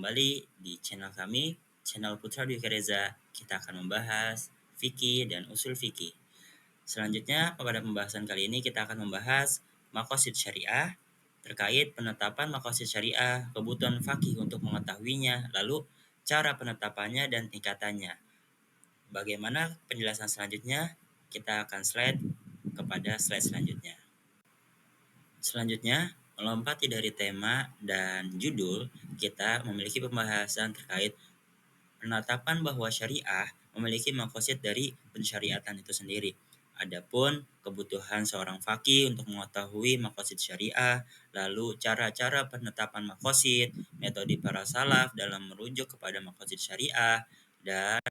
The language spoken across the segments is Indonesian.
kembali di channel kami, channel Putra Dwi Reza. Kita akan membahas fikih dan usul fikih. Selanjutnya, pada pembahasan kali ini kita akan membahas maqasid syariah terkait penetapan maqasid syariah, kebutuhan fakih untuk mengetahuinya, lalu cara penetapannya dan tingkatannya. Bagaimana penjelasan selanjutnya? Kita akan kepada slide selanjutnya. Selanjutnya, melompati dari tema dan judul, kita memiliki pembahasan terkait penetapan bahwa syariah memiliki maqasid dari pensyariatan itu sendiri. Adapun kebutuhan seorang faqih untuk mengetahui maqasid syariah, lalu cara-cara penetapan maqasid, metode para salaf dalam merujuk kepada maqasid syariah, dan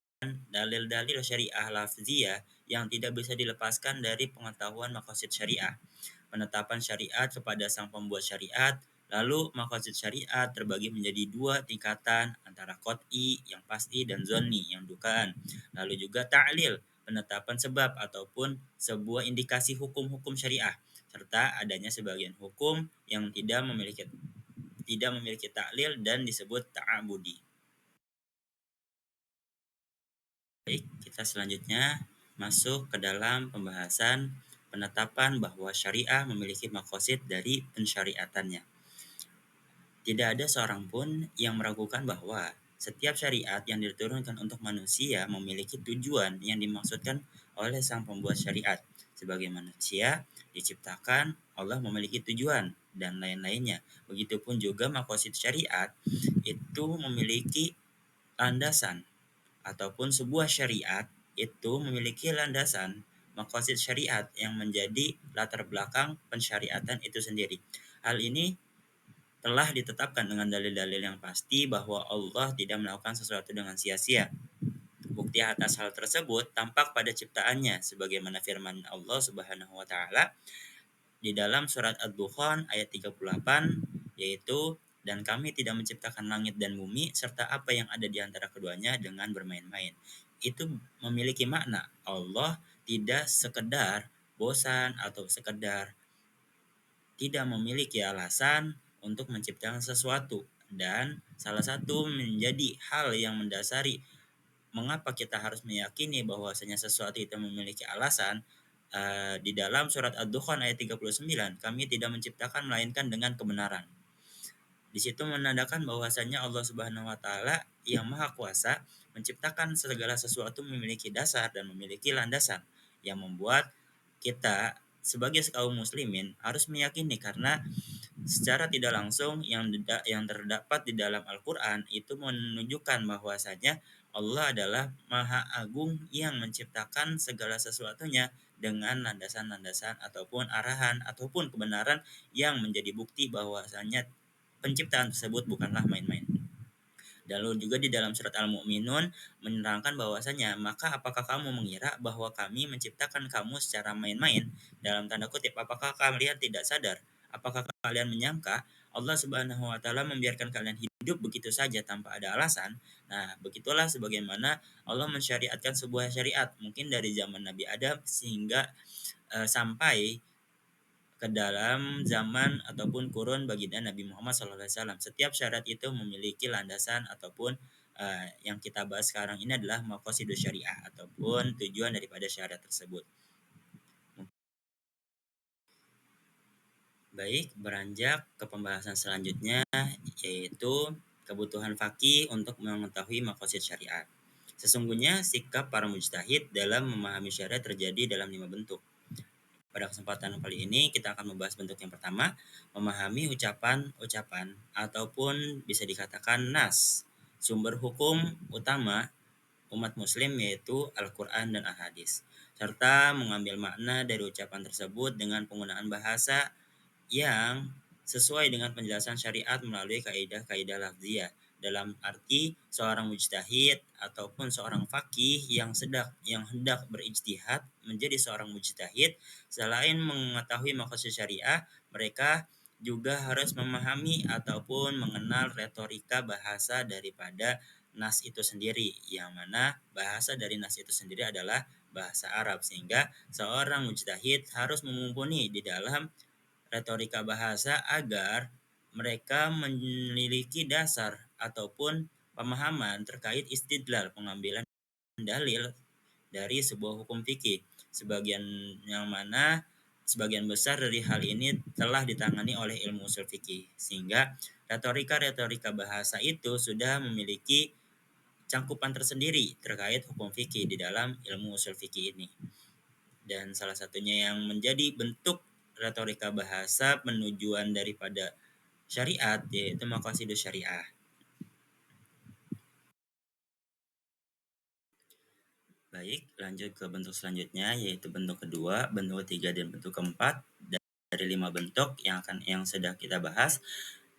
dalil-dalil syariah lafziyah yang tidak bisa dilepaskan dari pengetahuan maqasid syariah. Penetapan syariat kepada sang pembuat syariat, lalu maqasid syariat terbagi menjadi dua tingkatan antara qot'i yang pasti dan zonni yang dugaan. Lalu juga ta'lil, penetapan sebab ataupun sebuah indikasi hukum-hukum syariah, serta adanya sebagian hukum yang tidak memiliki ta'lil dan disebut ta'abudi. Baik, kita selanjutnya masuk ke dalam pembahasan penetapan bahwa syariah memiliki maqasid dari pensyariatannya. Tidak ada seorang pun yang meragukan bahwa setiap syariat yang diturunkan untuk manusia memiliki tujuan yang dimaksudkan oleh sang pembuat syariat. Sebagai manusia diciptakan, Allah memiliki tujuan dan lain-lainnya. Begitupun juga maqasid syariat itu memiliki landasan, ataupun sebuah syariat itu memiliki landasan maqasid syariat yang menjadi latar belakang pensyariatan itu sendiri. Hal ini telah ditetapkan dengan dalil-dalil yang pasti bahwa Allah tidak melakukan sesuatu dengan sia-sia. Bukti atas hal tersebut tampak pada ciptaannya sebagaimana firman Allah Subhanahu wa taala di dalam surat Ad-Dukhan ayat 38, yaitu dan kami tidak menciptakan langit dan bumi serta apa yang ada di antara keduanya dengan bermain-main. Itu memiliki makna Allah tidak sekedar bosan atau sekedar tidak memiliki alasan untuk menciptakan sesuatu, dan salah satu menjadi hal yang mendasari mengapa kita harus meyakini bahwasanya sesuatu itu memiliki alasan. Di dalam surat Ad-Dukhan ayat 39, kami tidak menciptakan melainkan dengan kebenaran. Di situ menandakan bahwasanya Allah Subhanahu wa taala yang Maha Kuasa menciptakan segala sesuatu memiliki dasar dan memiliki landasan yang membuat kita sebagai kaum muslimin harus meyakini, karena secara tidak langsung yang terdapat di dalam Al-Qur'an itu menunjukkan bahwasanya Allah adalah Maha Agung yang menciptakan segala sesuatunya dengan landasan-landasan ataupun arahan ataupun kebenaran yang menjadi bukti bahwasanya penciptaan tersebut bukanlah main-main. Lalu juga di dalam surat Al-Mu'minun menerangkan bahwasanya, maka apakah kamu mengira bahwa kami menciptakan kamu secara main-main? Dalam tanda kutip, apakah kalian tidak sadar? Apakah kalian menyangka Allah Subhanahu wa taala membiarkan kalian hidup begitu saja tanpa ada alasan? Nah, begitulah sebagaimana Allah mensyariatkan sebuah syariat mungkin dari zaman Nabi Adam sehingga sampai ke dalam zaman ataupun kurun baginda Nabi Muhammad SAW. Setiap syarat itu memiliki landasan ataupun yang kita bahas sekarang ini adalah maqasidus syariah ataupun tujuan daripada syariat tersebut. Baik, beranjak ke pembahasan selanjutnya, yaitu kebutuhan faqih untuk mengetahui maqasid syariat. Sesungguhnya sikap para mujtahid dalam memahami syariat terjadi dalam 5 bentuk. Pada kesempatan kali ini kita akan membahas bentuk yang pertama, memahami ucapan-ucapan ataupun bisa dikatakan nas, sumber hukum utama umat muslim yaitu Al-Quran dan Al-Hadis, serta mengambil makna dari ucapan tersebut dengan penggunaan bahasa yang sesuai dengan penjelasan syariat melalui kaidah-kaidah lafziyah. Dalam arti seorang mujtahid ataupun seorang faqih yang hendak berijtihad menjadi seorang mujtahid, selain mengetahui maqasid syariah, mereka juga harus memahami ataupun mengenal retorika bahasa daripada nas itu sendiri, yang mana bahasa dari nas itu sendiri adalah bahasa Arab, sehingga seorang mujtahid harus mumpuni di dalam retorika bahasa agar mereka memiliki dasar ataupun pemahaman terkait istidlal, pengambilan dalil dari sebuah hukum fikih. Sebagian besar dari hal ini telah ditangani oleh ilmu usul fikih, sehingga retorika-retorika bahasa itu sudah memiliki cangkupan tersendiri terkait hukum fikih di dalam ilmu usul fikih ini. Dan salah satunya yang menjadi bentuk retorika bahasa penujuan daripada syariat yaitu maqasidus syariah. Baik, lanjut ke bentuk selanjutnya yaitu bentuk kedua, bentuk ketiga dan bentuk keempat dari 5 bentuk yang sedang kita bahas.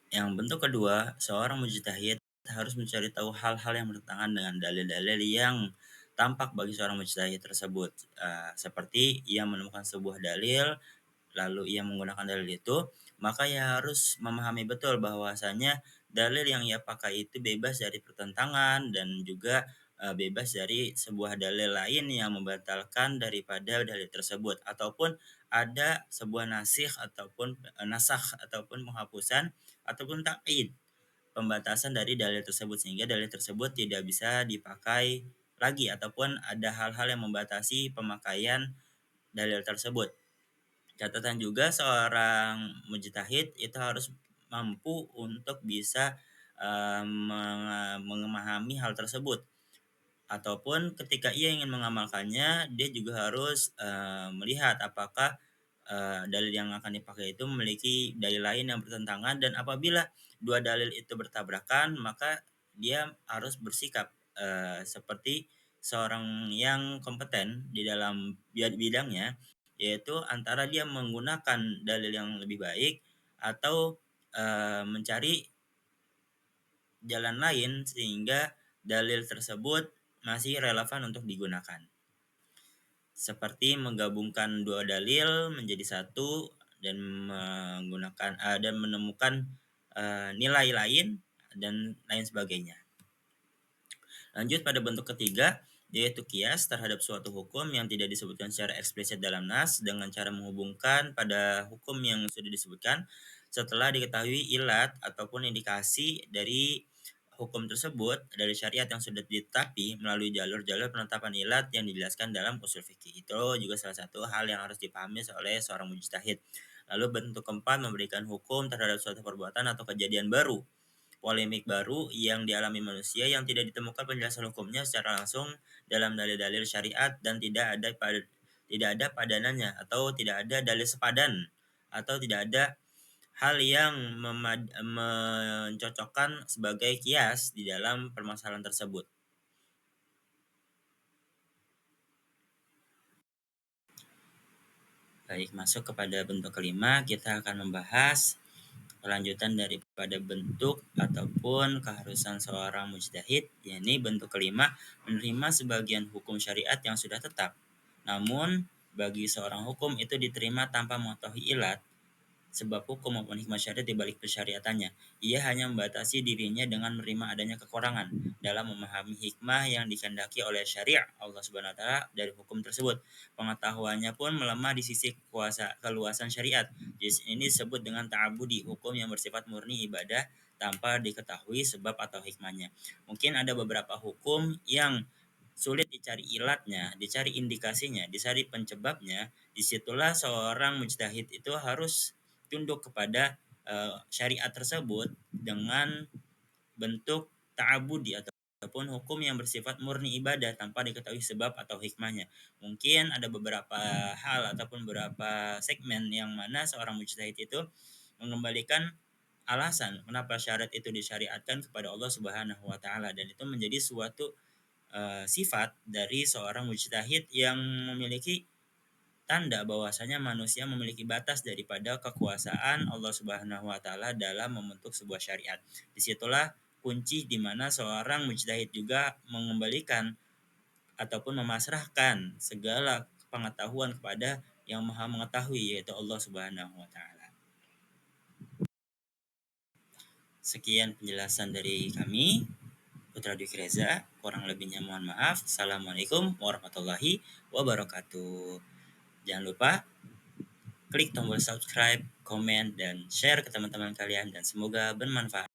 Yang bentuk kedua, seorang mujtahid harus mencari tahu hal-hal yang bertentangan dengan dalil-dalil yang tampak bagi seorang mujtahid tersebut. Seperti ia menemukan sebuah dalil lalu ia menggunakan dalil itu, maka ia harus memahami betul bahwasanya dalil yang ia pakai itu bebas dari pertentangan dan juga bebas dari sebuah dalil lain yang membatalkan daripada dalil tersebut, ataupun ada sebuah nasikh ataupun nasakh ataupun penghapusan ataupun takyid, pembatasan dari dalil tersebut sehingga dalil tersebut tidak bisa dipakai lagi ataupun ada hal-hal yang membatasi pemakaian dalil tersebut. Catatan juga seorang mujtahid itu harus mampu untuk bisa memahami hal tersebut, ataupun ketika ia ingin mengamalkannya dia juga harus melihat apakah dalil yang akan dipakai itu memiliki dalil lain yang bertentangan, dan apabila dua dalil itu bertabrakan maka dia harus bersikap seperti seorang yang kompeten di dalam bidangnya, yaitu antara dia menggunakan dalil yang lebih baik atau mencari jalan lain sehingga dalil tersebut masih relevan untuk digunakan. Seperti menggabungkan dua dalil menjadi satu dan dan menemukan nilai lain dan lain sebagainya. Lanjut pada bentuk ketiga, yaitu kias terhadap suatu hukum yang tidak disebutkan secara eksplisit dalam nas dengan cara menghubungkan pada hukum yang sudah disebutkan setelah diketahui ilat ataupun indikasi dari hukum tersebut dari syariat yang sudah ditetapi melalui jalur-jalur penetapan ilat yang dijelaskan dalam usul fikih. Itu juga salah satu hal yang harus dipahami oleh seorang mujtahid. Lalu bentuk keempat, memberikan hukum terhadap suatu perbuatan atau kejadian baru, polemik baru yang dialami manusia yang tidak ditemukan penjelasan hukumnya secara langsung dalam dalil-dalil syariat dan tidak ada padanannya atau tidak ada dalil sepadan atau tidak ada hal yang mencocokkan sebagai kias di dalam permasalahan tersebut. Baik, masuk kepada bentuk kelima, kita akan membahas kelanjutan daripada bentuk ataupun keharusan seorang mujtahid, yakni bentuk kelima, menerima sebagian hukum syariat yang sudah tetap. Namun, bagi seorang hukum itu diterima tanpa mengetahui ilat, sebab hukum maupun hikmah syariat di balik persyariatannya. Ia hanya membatasi dirinya dengan menerima adanya kekurangan dalam memahami hikmah yang dikehendaki oleh syariat Allah Subhanahu wa taala dari hukum tersebut. Pengetahuannya pun melemah di sisi keluasan syariat. Ini disebut dengan ta'abudi, hukum yang bersifat murni ibadah tanpa diketahui sebab atau hikmahnya. Mungkin ada beberapa hukum yang sulit dicari ilatnya, dicari indikasinya, dicari penyebabnya. Disitulah seorang mujtahid itu harus tunduk kepada syariat tersebut dengan bentuk ta'abudi ataupun hukum yang bersifat murni ibadah tanpa diketahui sebab atau hikmahnya. Mungkin ada beberapa hal ataupun beberapa segmen yang mana seorang mujtahid itu mengembalikan alasan kenapa syariat itu disyariatkan kepada Allah Subhanahu wa taala, dan itu menjadi suatu sifat dari seorang mujtahid yang memiliki tanda bahwasanya manusia memiliki batas daripada kekuasaan Allah Subhanahu wa taala dalam membentuk sebuah syariat. Disitulah kunci di mana seorang mujtahid juga mengembalikan ataupun memasrahkan segala pengetahuan kepada yang Maha Mengetahui, yaitu Allah Subhanahu wa taala. Sekian penjelasan dari kami, Putra Dwi Reza. Kurang lebihnya mohon maaf. Assalamualaikum warahmatullahi wabarakatuh. Jangan lupa klik tombol subscribe, komen, dan share ke teman-teman kalian dan semoga bermanfaat.